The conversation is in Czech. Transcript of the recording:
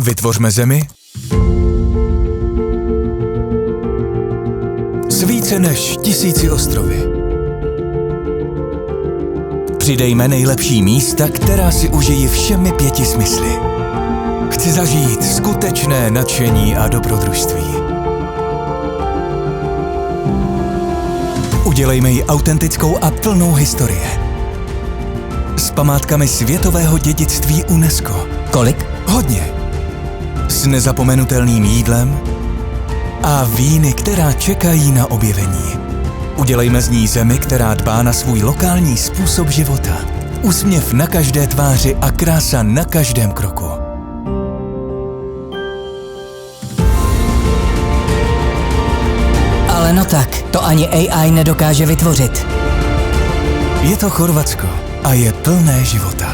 Vytvořme zemi s více než 1000 ostrovy. Přidejme nejlepší místa, která si užijí všemi 5 smysly. Chci zažít skutečné nadšení a dobrodružství. Udělejme ji autentickou a plnou historie. S památkami světového dědictví UNESCO. Kolik? Hodně. S nezapomenutelným jídlem a víny, která čekají na objevení. Udělejme z ní zemi, která dbá na svůj lokální způsob života. Úsměv na každé tváři a krása na každém kroku. Ale no tak, to ani AI nedokáže vytvořit. Je to Chorvatsko a je plné života.